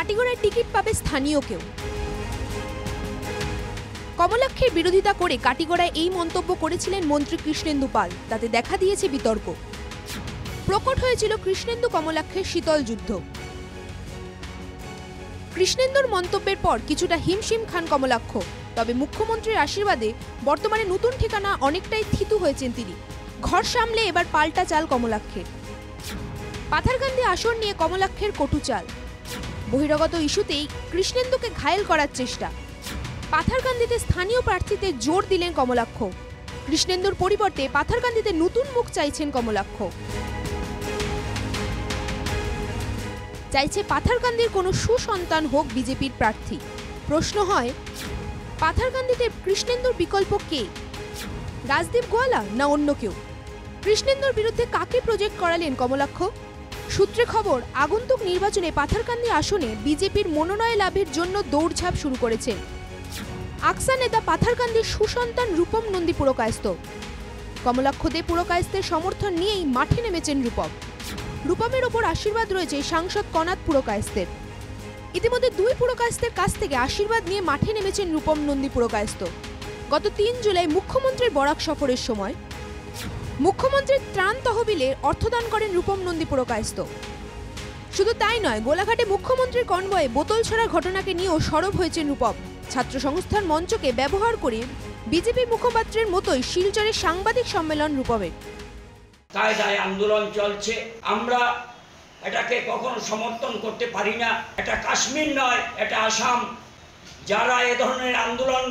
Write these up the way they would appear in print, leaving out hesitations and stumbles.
কাটিগড়ায় ticket পাবে স্থানীয় কেউ। কমলাক্ষের বিরোধিতা করে কাটিগড়ায় এই মন্তব্য করেছিলেন মন্ত্রী কৃষ্ণেন্দু পাল। তাতে দেখা দিয়েছে বিতর্ক। প্রকট হয়েছিল কৃষ্ণেন্দু কমলাক্ষের শীতল যুদ্ধ। কৃষ্ণেন্দুর মন্তব্যের পর কিছুটা হিমশিম খান কমলাক্ষ। তবে মুখ্যমন্ত্রীর আশীর্বাদে বর্তমানে নতুন ঠিকানা অনেকটাই থিতু হয়েছেন তিনি। ঘর সামলে এবার পাল্টা চাল কমলাক্ষের। পাথারকান্দি আসন নিয়ে কমলাক্ষের কটু চাল। বহিরাগত ইস্যুতেই কৃষ্ণেন্দুকে ঘায়েল করার চেষ্টা। পাথারকান্দিতে স্থানীয় প্রার্থীতে জোর দিলেন কমলাক্ষ। কৃষ্ণেন্দুর পরিবর্তে পাথারকান্দিতে নতুন মুখ চাইছেন কমলাক্ষ। চাইছে পাথারকান্দির কোনো সুসন্তান হোক বিজেপির প্রার্থী। প্রশ্ন হয়, পাথারকান্দিতে কৃষ্ণেন্দুর বিকল্প কে? রাজদীপ গোয়ালা না অন্য কেউ? কৃষ্ণেন্দুর বিরুদ্ধে কাকে প্রজেক্ট করালেন কমলাক্ষ? সূত্রে খবর, আগন্তুক নির্বাচনে পাথারকান্দি আসনে বিজেপির মনোনয়ন লাভের জন্য দৌড়ঝাঁপ শুরু করেছেন আকসা নেতা পাথারকান্দির সুসন্তান রূপম নন্দী পুরকায়স্থ। কমলাক্ষ দে পুরকায়স্থের সমর্থন নিয়েই মাঠে নেমেছেন রূপম। রূপমের ওপর আশীর্বাদ রয়েছে সাংসদ কনাদ পুরকায়স্থের। ইতিমধ্যে দুই পুরকায়স্থের কাছ থেকে আশীর্বাদ নিয়ে মাঠে নেমেছেন রূপম নন্দী পুরকায়স্থ। গত ৩ জুলাই মুখ্যমন্ত্রীর বরাক সফরের সময় মুখ্যমন্ত্রীর ত্রাণ তহবিলে অর্থদান করেন রূপম নন্দী পুরকায়স্থ। শুধু তাই নয়, গোলাঘাটে মুখ্যমন্ত্রীর কনভয়ে বোতল ছড়ার ঘটনাকে নিয়েও সরব হয়েছেন রূপম। ছাত্র সংস্থার মঞ্চকে ব্যবহার করে বিজেপি মুখপাত্রের মতোই শিলচরের সাংবাদিক সম্মেলন রূপমের। কায়দায় আন্দোলন চলছে, আমরা এটাকে কখনো সমর্থন করতে পারি না। এটা কাশ্মীর নয়, এটা আসাম। যারা এ ধরনের আন্দোলন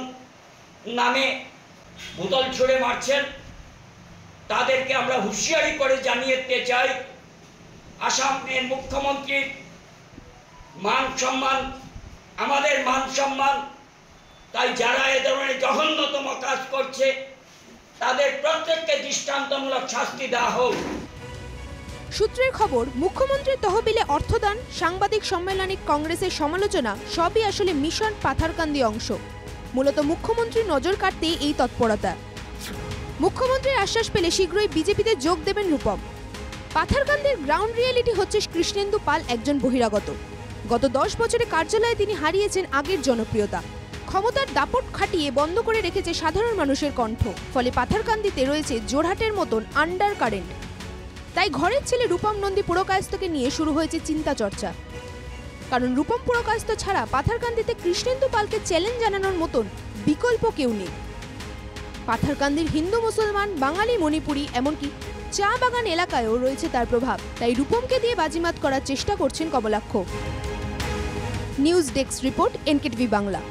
নামে বোতল ছুঁড়ে মারছেন তাদেরকে আমরা হুঁশিয়ারি করে জানিয়ে দিতে চাই, আসামের মুখ্যমন্ত্রীর মান সম্মান আমাদের মান সম্মান। তাই যারা এ ধরনের জঘন্যতম কাজ করছে তাদের প্রত্যেককে দৃষ্টান্তমূলক শাস্তি দেওয়া হোক। সূত্রের খবর, মুখ্যমন্ত্রীর তহবিলে অর্থদান, সাংবাদিক সম্মেলনে কংগ্রেসের সমালোচনা সবই আসলে মিশন পাথারকান্দি অংশ। মূলত মুখ্যমন্ত্রীর নজর কাটতেই এই তৎপরতা। মুখ্যমন্ত্রীর আশ্বাস পেলে শীঘ্রই বিজেপিতে যোগ দেবেন রূপম। পাথারকান্দির গ্রাউন্ড রিয়েলিটি হচ্ছে কৃষ্ণেন্দু পাল একজন বহিরাগত। গত 10 বছরে কার্যালয়ে তিনি হারিয়েছেন আগের জনপ্রিয়তা। ক্ষমতার দাপট খাটিয়ে বন্ধ করে রেখেছে সাধারণ মানুষের কণ্ঠ। ফলে পাথারকান্দিতে রয়েছে জোরহাটের মতন আন্ডার কারেন্ট। তাই ঘরের ছেলে রূপম নন্দী পুরকায়স্থকে নিয়ে শুরু হয়েছে চিন্তা চর্চা। কারণ রূপম পুরকায়স্থ ছাড়া পাথারকান্দিতে কৃষ্ণেন্দু পালকে চ্যালেঞ্জ জানানোর মতন বিকল্প কেউ নেই। পাথারকান্দির হিন্দু মুসলমান, বাঙালি, মণিপুরি, এমনকি চা বাগান এলাকায়ও রয়েছে তার প্রভাব। তাই রূপমকে দিয়ে বাজিমাত করার চেষ্টা করছেন Kamalaksha. News desk report, NKTV Bangla.